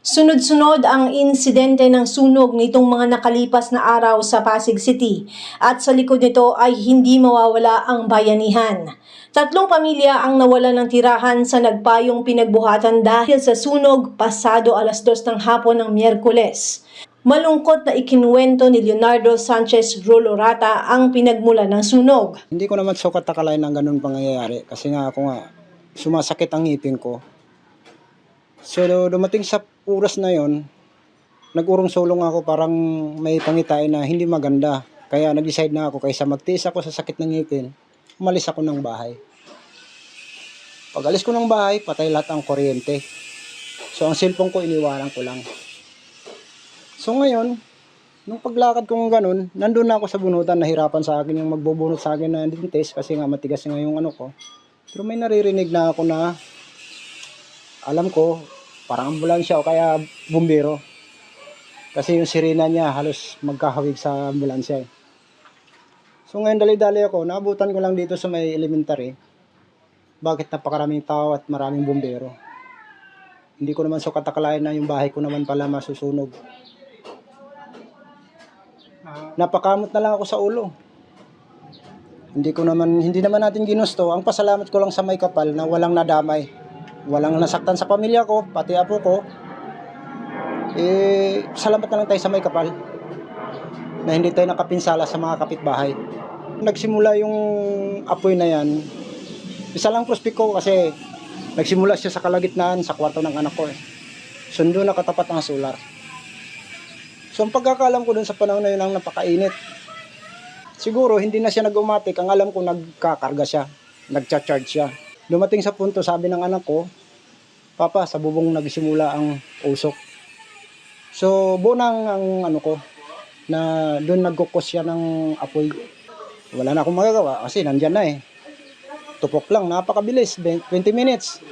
Sunod-sunod ang insidente ng sunog nitong mga nakalipas na araw sa Pasig City at sa likod nito ay hindi mawawala ang bayanihan. 3 pamilya ang nawalan ng tirahan sa nagpayong pinagbuhatan dahil sa sunog pasado 2:00 ng hapon ng Miyerkules. Malungkot na ikinuwento ni Leonardo Sanchez Rolorata ang pinagmula ng sunog. Hindi ko naman sukat akalain ng ganun pangyayari kasi nga ako nga sumasakit ang ngipin ko. So dumating sa oras na yon, nag-urong-sulong ako, parang may pangitain na hindi maganda. Kaya nag-decide na ako, kaysa magtiis ako sa sakit ng ngipin, umalis ako ng bahay. Pag alis ko ng bahay, patay lahat ang kuryente. So ang cellphone ko iniwanan ko lang. So ngayon, nung paglakad kong ganun, nandun na ako sa bunutan, nahirapan sa akin yung magbubunot sa akin na dentist kasi nga matigas nga yung ano ko. Pero may naririnig na ako na alam ko, parang ambulansya o kaya bumbero. Kasi yung sirena niya halos magkahawig sa ambulansya eh. So ngayon dali-dali ako, naabutan ko lang dito sa may elementary. Bakit napakaraming tao at maraming bumbero? Hindi ko naman sukat akalain na yung bahay ko naman pala masusunog. Napakamot na lang ako sa ulo. Hindi naman natin ginusto. Ang pasalamat ko lang sa may kapal na walang nadamay. Walang nasaktan sa pamilya ko, pati apo ko. Salamat na lang tayo sa may kapal na hindi tayo nakapinsala sa mga kapitbahay. Nagsimula yung apoy na yan, isa lang prospect ko kasi nagsimula siya sa kalagitnaan sa kwarto ng anak ko eh. Sundo na katapat ng solar. So ang pagkakalam ko dun sa panahon na yun ang napakainit. Siguro hindi na siya nag-umatik, ang alam ko nagkakarga siya, nagcha-charge siya. Dumating sa punto, sabi ng anak ko, Papa, sa bubong nagsimula ang usok. So buo nang ang ano ko, na doon nagkukos siya ng apoy. Wala na akong magagawa kasi nandyan na eh. Tupok lang, napakabilis, 20 minutes.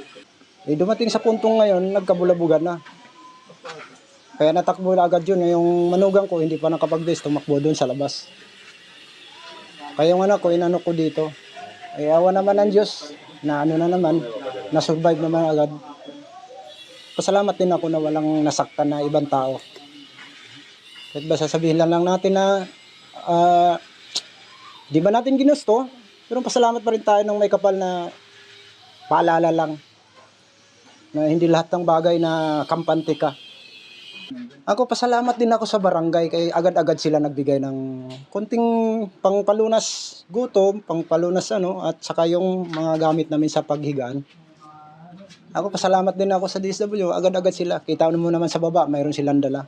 Dumating sa puntong ngayon, nagkabulabugan na. Kaya natakbo na agad yun. Yung manugang ko, hindi pa nakapag-base, tumakbo doon sa labas. Kaya yung anak ko, inano ko dito. Ay awa naman ng Diyos, na ano na naman, na-survive naman agad. Pasalamat din ako na walang nasaktan na ibang tao. Kahit ba sasabihin lang natin na di ba natin ginusto, pero pasalamat pa rin tayo ng may kapal na paalala lang na hindi lahat ng bagay na kampante ka. Ako pasalamat din ako sa barangay kay agad-agad sila nagbigay ng konting pangpalunas gutom, pangpalunas at saka yung mga gamit namin sa paghigaan. Ako pasalamat din ako sa DSW, agad-agad sila. Kita mo naman sa baba, mayroon silang dala.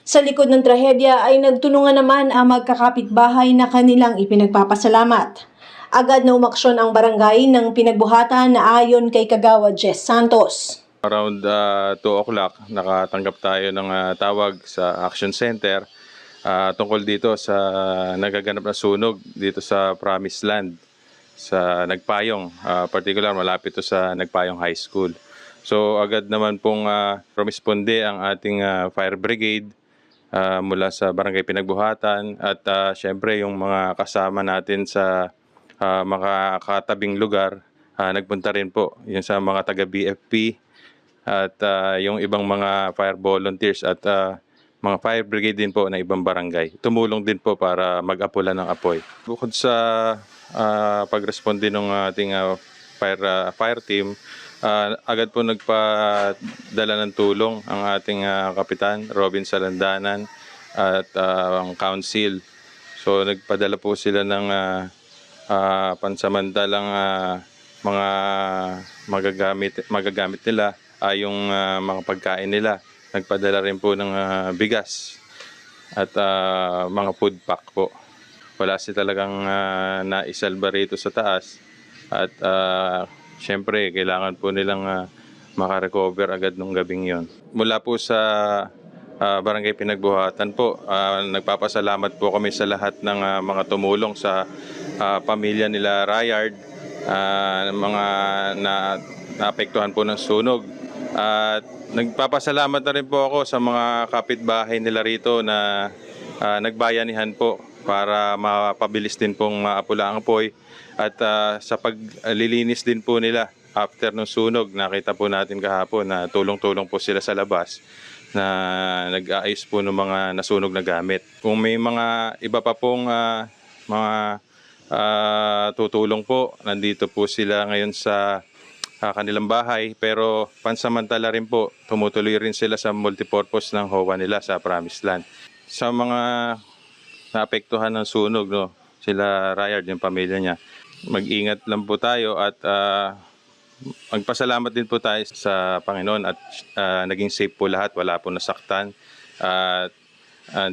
Sa likod ng trahedya ay nagtulungan naman ang magkakapitbahay na kanilang ipinagpapasalamat. Agad na umaksyon ang barangay ng pinagbuhatan na ayon kay Kagawad Jess Santos. Around 2 o'clock, nakatanggap tayo ng tawag sa Action Center tungkol dito sa nagaganap na sunog dito sa Promised Land, sa Nagpayong. Particular, malapit to sa Nagpayong High School. So agad naman pong rumisponde ang ating fire brigade mula sa Barangay Pinagbuhatan at syempre yung mga kasama natin sa mga katabing lugar, nagpunta rin po yung sa mga taga BFP at yung ibang mga fire volunteers at mga fire brigade din po na ibang barangay. Tumulong din po para mag-apula ng apoy. Bukod sa pagresponde ng ating fire team, agad po nagpadala ng tulong ang ating kapitan, Robin Salandanan, at ang council. So nagpadala po sila ng pansamantalang mga magagamit nila, yung mga pagkain nila. Nagpadala rin po ng bigas at mga food pack po. Wala si talagang naisalba rito sa taas at syempre kailangan po nilang makarecover agad nung gabing yon. Mula po sa Barangay Pinagbuhatan po, nagpapasalamat po kami sa lahat ng mga tumulong sa pamilya nila Rayard, mga naapektuhan po ng sunog. At nagpapasalamat na rin po ako sa mga kapitbahay nila rito na nagbayanihan po para mapabilis din pong maapula ang apoy. At sa paglilinis din po nila after ng sunog, nakita po natin kahapon na tulong-tulong po sila sa labas. na nag-aayos po ng mga nasunog na gamit. Kung may mga iba pa pong mga tutulong po, nandito po sila ngayon sa kanilang bahay, pero pansamantala rin po, tumutuloy rin sila sa multipurpose ng HOA nila sa Promised Land. Sa mga naapektuhan ng sunog, no, sila Ryard, yung pamilya niya, mag-ingat lang po tayo at magpasalamat din po tayo sa Panginoon at naging safe po lahat, wala po nasaktan. At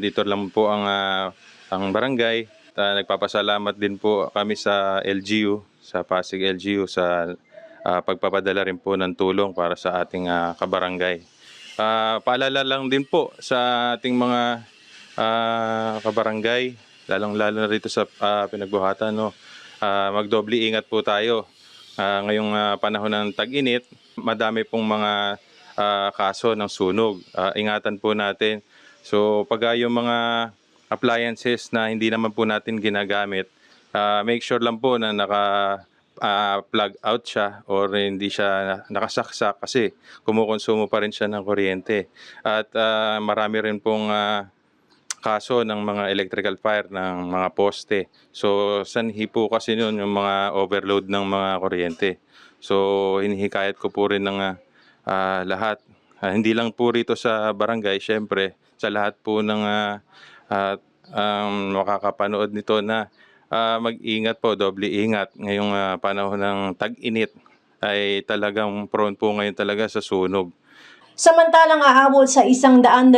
dito lang po ang barangay. Nagpapasalamat din po kami sa LGU, sa Pasig LGU, sa pagpapadala rin po ng tulong para sa ating kabarangay. Paalala lang din po sa ating mga kabarangay, lalong-lalo na rito sa pinagbuhatan, no? Magdoble ingat po tayo. Ngayong panahon ng tag-init, madami pong mga kaso ng sunog. Ingatan po natin. So pag yung mga appliances na hindi naman po natin ginagamit, make sure lang po na plug out siya or hindi siya nakasaksak kasi kumukonsumo pa rin siya ng kuryente. At marami rin pong kaso ng mga electrical fire ng mga poste. So sanhi po kasi yun yung mga overload ng mga kuryente. So hinihikayat ko po rin ng lahat. Hindi lang po rito sa barangay, syempre sa lahat po ng makakapanood nito na mag-ingat po, doble ingat. Ngayong panahon ng tag-init ay talagang prone po ngayon talaga sa sunog. Samantalang aabot sa 127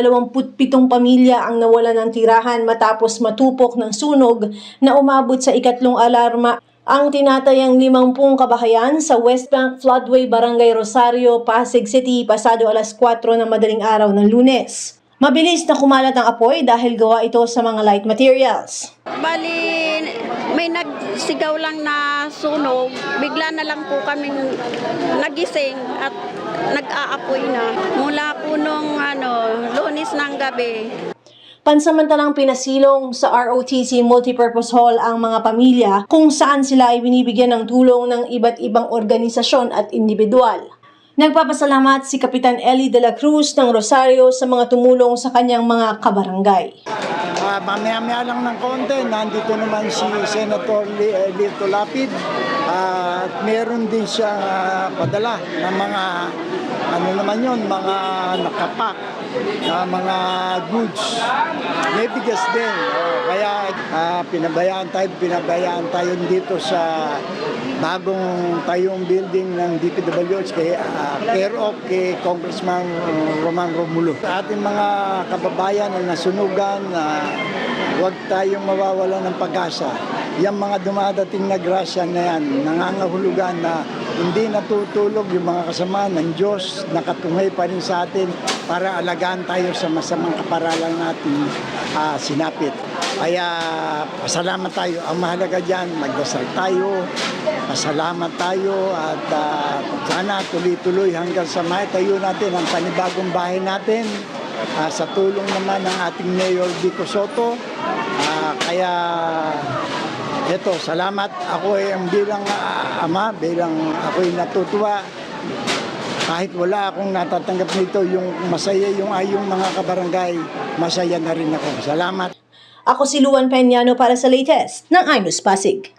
pamilya ang nawala ng tirahan matapos matupok ng sunog na umabot sa ikatlong alarma ang tinatayang 50 kabahayan sa West Bank Floodway, Barangay Rosario, Pasig City pasado alas 4 ng madaling araw ng Lunes. Mabilis na kumalat ang apoy dahil gawa ito sa mga light materials. Bali, may nagsigaw lang na sunog. Bigla na lang po kaming nagising at nag-aapoy na. Mula po nung Lunes ng gabi. Pansamantalang pinasilong sa ROTC Multipurpose Hall ang mga pamilya kung saan sila ay binibigyan ng tulong ng iba't ibang organisasyon at individual. Nagpapasalamat si Kapitan Eli de la Cruz ng Rosario sa mga tumulong sa kanyang mga kabarangay. Mamaya-maya lang ng konti, nandito naman si Senator Lito Lapid at meron din siyang padala ng mga mga nakapak na mga goods. May bigas din. Kaya pinabayaan tayo dito sa bagong tayong building ng DPWH care of kay Congressman Roman Romulo. Sa ating mga kababayan na nasunugan, huwag tayong mawawala ng pag-asa. Yung mga dumadating na grasya na yan, nangangahulugan na hindi natutulog yung mga kasama ng Diyos, nakatungay pa rin sa atin para alagaan tayo sa masamang kaparalan natin sinapit. Kaya pasalamat tayo. Ang mahalaga dyan, magdasal tayo, pasalamat tayo at sana tuloy-tuloy hanggang sa maitayo natin ang panibagong bahay natin sa tulong naman ng ating Mayor Vico Soto. Kaya eto, salamat. Ako ay bilang ama, bilang ako'y natutuwa. Kahit wala akong natatanggap nito, yung masaya yung mga kabarangay, masaya na rin ako. Salamat. Ako si Luan Peñano para sa latest ng iNews Pasig.